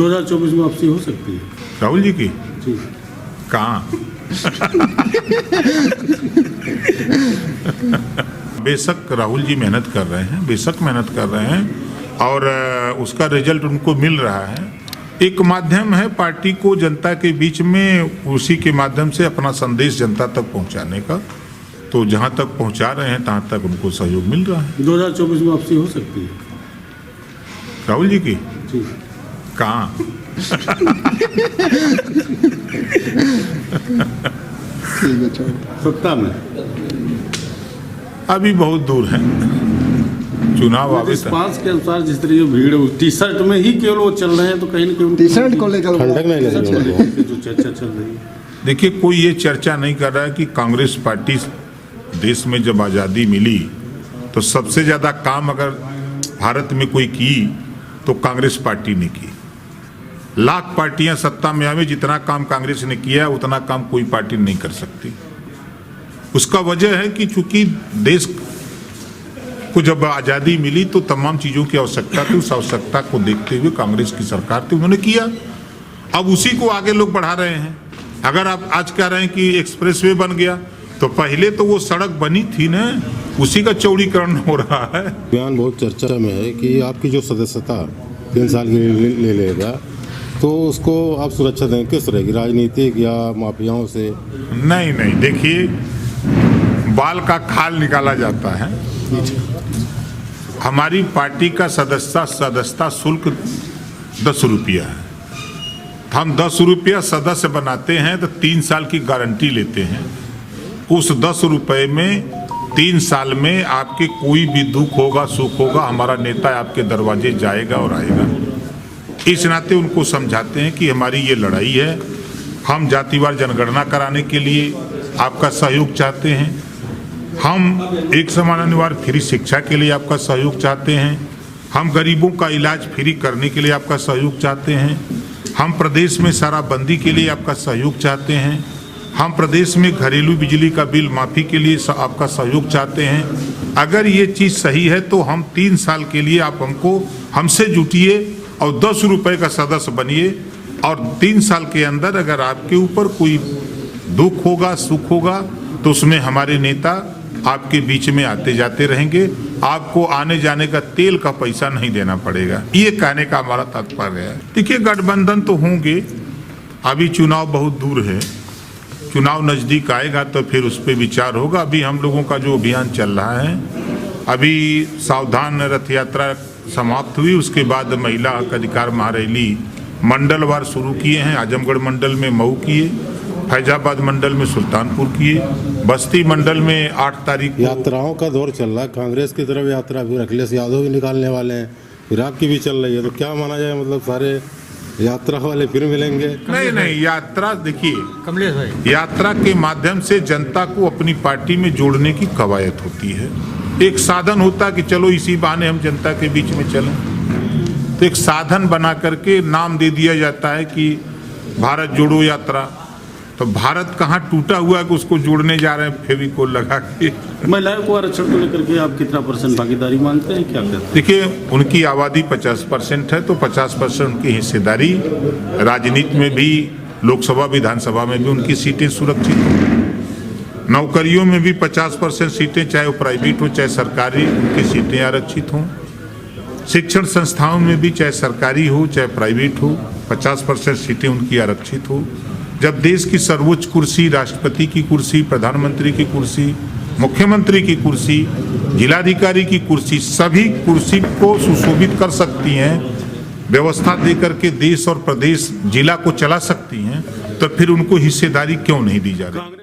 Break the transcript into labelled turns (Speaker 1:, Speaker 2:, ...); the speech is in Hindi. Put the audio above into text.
Speaker 1: 2024 में वापसी हो सकती है
Speaker 2: राहुल जी की।
Speaker 1: जी।
Speaker 2: कहाँ? बेशक राहुल जी मेहनत कर रहे हैं, बेशक मेहनत कर रहे हैं और उसका रिजल्ट उनको मिल रहा है। एक माध्यम है पार्टी को जनता के बीच में, उसी के माध्यम से अपना संदेश जनता तक पहुंचाने का। तो जहां तक पहुंचा रहे हैं तहां तक उनको सहयोग मिल रहा है।
Speaker 1: 2024 में वापसी हो सकती है
Speaker 2: राहुल जी की।
Speaker 1: जी।
Speaker 2: कहाँ?
Speaker 1: सत्ता में
Speaker 2: अभी बहुत दूर है, चुनाव आगे तक।
Speaker 1: रिस्पांस के अनुसार जिस तरह भीड़ टी शर्ट में ही केवल वो चल रहे हैं, तो कहीं ना कहीं
Speaker 3: टी शर्ट को लेकर
Speaker 1: जो चर्चा चल रही है।
Speaker 2: देखिए, कोई ये चर्चा नहीं कर रहा है कि कांग्रेस पार्टी देश में जब आज़ादी मिली तो सबसे ज़्यादा काम अगर भारत में कोई की तो कांग्रेस पार्टी ने की। लाख पार्टियां सत्ता में आवे, जितना काम कांग्रेस ने किया उतना काम कोई पार्टी नहीं कर सकती। उसका वजह है कि चूंकि देश को जब आज़ादी मिली तो तमाम चीज़ों की आवश्यकता थी, उस आवश्यकता को देखते हुए कांग्रेस की सरकार थी, उन्होंने किया। अब उसी को आगे लोग बढ़ा रहे हैं। अगर आप आज कह रहे हैं कि एक्सप्रेसवे बन गया, तो पहले तो वो सड़क बनी थी ना, उसी का चौड़ीकरण हो रहा है।
Speaker 4: बयान बहुत चर्चा में है कि आपकी जो सदस्यता 3 साल के लिए ले लेगा, तो उसको आप सुरक्षा देंगे, किस तरह की, राजनीतिक या माफियाओं से?
Speaker 2: नहीं नहीं, देखिए, बाल का खाल निकाला जाता है। हमारी पार्टी का सदस्यता शुल्क 10 रुपया है। हम 10 रुपया सदस्य बनाते हैं तो 3 साल की गारंटी लेते हैं। उस 10 रुपये में 3 साल में आपके कोई भी दुख होगा, सुख होगा, हमारा नेता आपके दरवाजे जाएगा और आएगा। इस नाते उनको समझाते हैं कि हमारी ये लड़ाई है, हम जातिवार जनगणना कराने के लिए आपका सहयोग चाहते हैं, हम एक समान अनिवार्य फ्री शिक्षा के लिए आपका सहयोग चाहते हैं, हम गरीबों का इलाज फ्री करने के लिए आपका सहयोग चाहते हैं, हम प्रदेश में शराबबंदी के लिए आपका सहयोग चाहते हैं, हम प्रदेश में घरेलू बिजली का बिल माफ़ी के लिए आपका सहयोग चाहते हैं। अगर ये चीज़ सही है तो हम 3 साल के लिए आप हमसे जुटिए और 10 रुपये का सदस्य बनिए, और 3 साल के अंदर अगर आपके ऊपर कोई दुख होगा, सुख होगा, तो उसमें हमारे नेता आपके बीच में आते जाते रहेंगे। आपको आने जाने का तेल का पैसा नहीं देना पड़ेगा। ये कहने का हमारा तात्पर्य है। देखिए, गठबंधन तो होंगे, अभी चुनाव बहुत दूर है, चुनाव नज़दीक आएगा तो फिर उस पर विचार होगा। अभी हम लोगों का जो अभियान चल रहा है, अभी सावधान रथ यात्रा समाप्त हुई, उसके बाद महिला हक अधिकार महारैली मंडलवार शुरू किए हैं। आजमगढ़ मंडल में मऊ किए, फैजाबाद मंडल में सुल्तानपुर किए, बस्ती मंडल में 8 तारीख को।
Speaker 4: यात्राओं का दौर चल रहा है, कांग्रेस की तरफ यात्रा भी अखिलेश यादव भी निकालने वाले हैं, फिर आपकी भी चल रही है, तो क्या माना जाए, मतलब सारे यात्रा वाले फिर मिलेंगे?
Speaker 2: नहीं नहीं, यात्रा देखिए, कमलेश भाई, यात्रा के माध्यम से जनता को अपनी पार्टी में जोड़ने की कवायद होती है। एक साधन होता कि चलो इसी बहाने हम जनता के बीच में चलें, तो एक साधन बना करके नाम दे दिया जाता है कि भारत जोड़ो यात्रा। तो भारत कहाँ टूटा हुआ है कि उसको जोड़ने जा रहे हैं फेविकोल लगा के।
Speaker 1: महिलाओं को आरक्षण को लेकर के आप कितना % भागीदारी मांगते हैं, क्या कहते हैं?
Speaker 2: देखिए, उनकी आबादी 50% है, तो 50% उनकी हिस्सेदारी, राजनीति में भी, लोकसभा विधानसभा में भी उनकी सीटें सुरक्षित हों। नौकरियों में भी 50% सीटें, चाहे वो प्राइवेट हो चाहे सरकारी, उनकी सीटें आरक्षित हों। शिक्षण संस्थाओं में भी, चाहे सरकारी हो चाहे प्राइवेट हो, 50% सीटें उनकी आरक्षित हो। जब देश की सर्वोच्च कुर्सी, राष्ट्रपति की कुर्सी, प्रधानमंत्री की कुर्सी, मुख्यमंत्री की कुर्सी, जिलाधिकारी की कुर्सी, सभी कुर्सी को सुशोभित कर सकती हैं, व्यवस्था दे करके देश और प्रदेश, जिला को चला सकती हैं, तो फिर उनको हिस्सेदारी क्यों नहीं दी जा रही?